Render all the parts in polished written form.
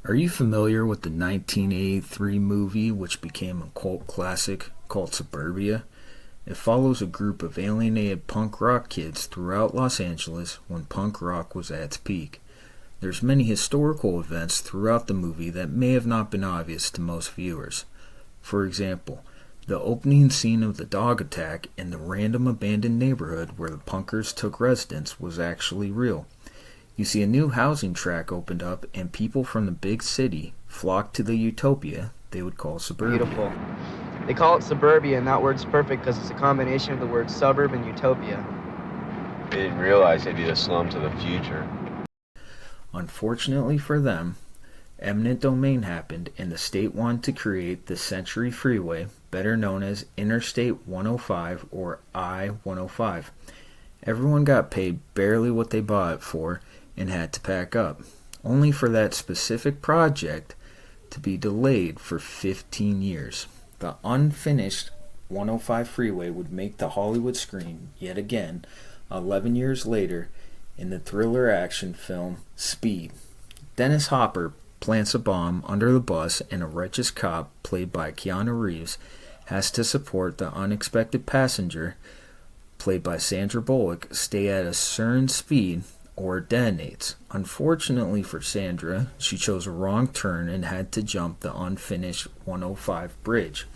Are you familiar with the 1983 movie which became a cult classic called Suburbia? It follows a group of alienated punk rock kids throughout Los Angeles when punk rock was at its peak. There's many historical events throughout the movie that may have not been obvious to most viewers. For example, the opening scene of the dog attack in the random abandoned neighborhood where the punkers took residence was actually real. You see, a new housing tract opened up, and people from the big city flocked to the utopia they would call suburbia. Beautiful. They call it suburbia, and that word's perfect because it's a combination of the words suburb and utopia. They didn't realize they'd be the slums of the future. Unfortunately for them, eminent domain happened, and the state wanted to create the Century Freeway, better known as Interstate 105 or I-105. Everyone got paid barely what they bought it for and had to pack up, only for that specific project to be delayed for 15 years. The unfinished 105 freeway would make the Hollywood screen yet again 11 years later in the thriller action film Speed. Dennis Hopper plants a bomb under the bus, and a righteous cop, played by Keanu Reeves, has to support the unexpected passenger, played by Sandra Bullock, stay at a certain speed or it detonates. Unfortunately for Sandra, she chose a wrong turn and had to jump the unfinished 105 bridge.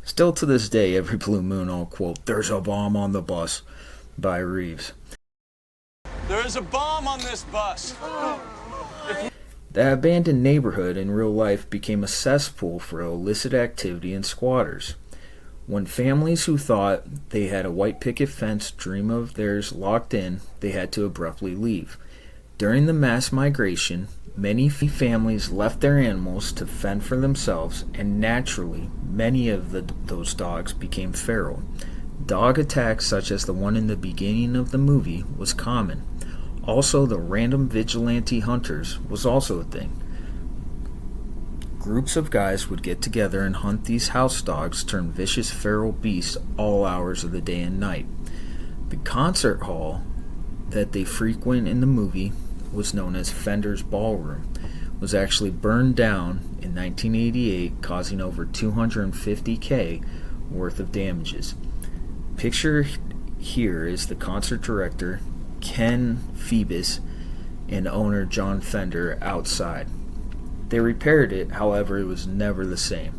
Still to this day, every blue moon I'll quote, "There's a bomb on the bus," by Reeves. There is a bomb on this bus. The abandoned neighborhood in real life became a cesspool for illicit activity and squatters. When families who thought they had a white picket fence dream of theirs locked in, they had to abruptly leave. During the mass migration, many families left their animals to fend for themselves, and naturally, many of those dogs became feral. Dog attacks such as the one in the beginning of the movie was common. Also, the random vigilante hunters was also a thing. Groups of guys would get together and hunt these house dogs turned vicious feral beasts all hours of the day and night. The concert hall that they frequent in the movie was known as Fender's Ballroom, was actually burned down in 1988, causing over $250K worth of damages. Picture here is the concert director Ken Phoebus and owner John Fender outside. They repaired it, however, it was never the same.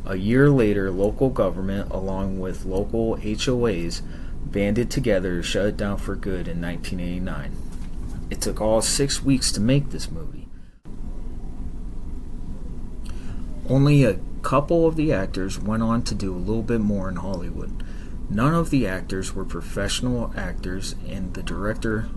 A year later, local government, along with local HOAs, banded together to shut it down for good in 1989. It took all 6 weeks to make this movie. Only a couple of the actors went on to do a little bit more in Hollywood. None of the actors were professional actors, and the director,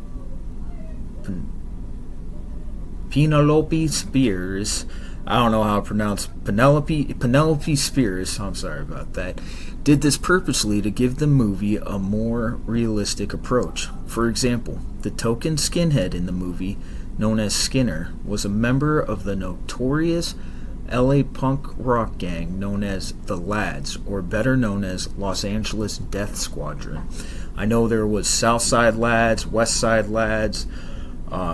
Penelope Spears, I don't know how to pronounce Penelope Spears, I'm sorry about that, did this purposely to give the movie a more realistic approach. For example, the token skinhead in the movie, known as Skinner, was a member of the notorious LA punk rock gang known as the Lads, or better known as Los Angeles Death Squadron. I know there was Southside Lads, Westside Lads.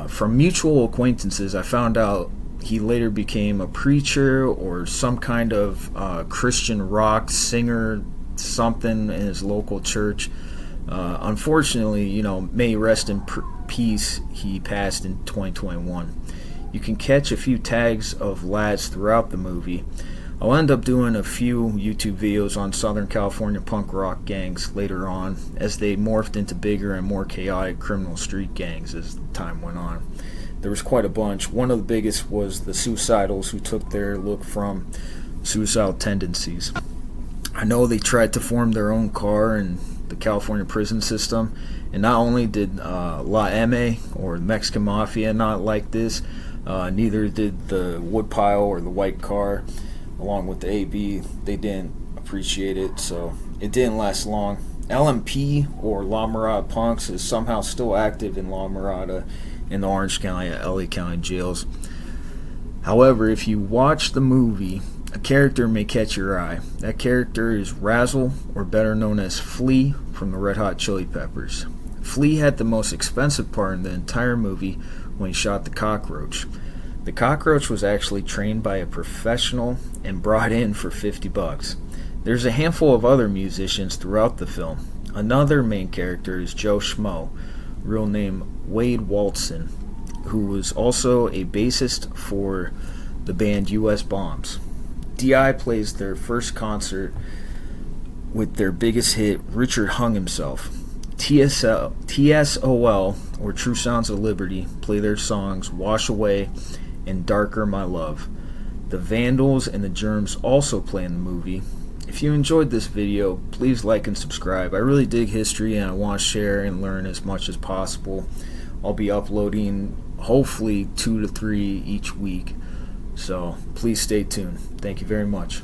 From mutual acquaintances, I found out he later became a preacher or some kind of Christian rock singer, something in his local church. Unfortunately, may he rest in peace, he passed in 2021. You can catch a few tags of Lads throughout the movie. I'll end up doing a few YouTube videos on Southern California punk rock gangs later on, as they morphed into bigger and more chaotic criminal street gangs as time went on. There was quite a bunch. One of the biggest was the Suicidals, who took their look from suicidal tendencies. I know they tried to form their own car in the California prison system, and not only did La M, or Mexican Mafia, not like this, neither did the Woodpile or the White Car. Along with the AB, they didn't appreciate it, so it didn't last long. LMP, or La Mirada Punks, is somehow still active in La Mirada in the Orange County and LA County jails. However, if you watch the movie, a character may catch your eye. That character is Razzle, or better known as Flea, from the Red Hot Chili Peppers. Flea had the most expensive part in the entire movie when he shot the cockroach. The cockroach was actually trained by a professional and brought in for $50. There's a handful of other musicians throughout the film. Another main character is Joe Schmo, real name Wade Walton, who was also a bassist for the band US Bombs. DI plays their first concert with their biggest hit, Richard Hung Himself. TSOL, or True Sounds of Liberty, play their songs Wash Away and Darker My Love. The Vandals and the Germs also play in the movie. If you enjoyed this video, please like and subscribe. I really dig history and I want to share and learn as much as possible. I'll be uploading hopefully 2 to 3 each week, so please stay tuned. Thank you very much.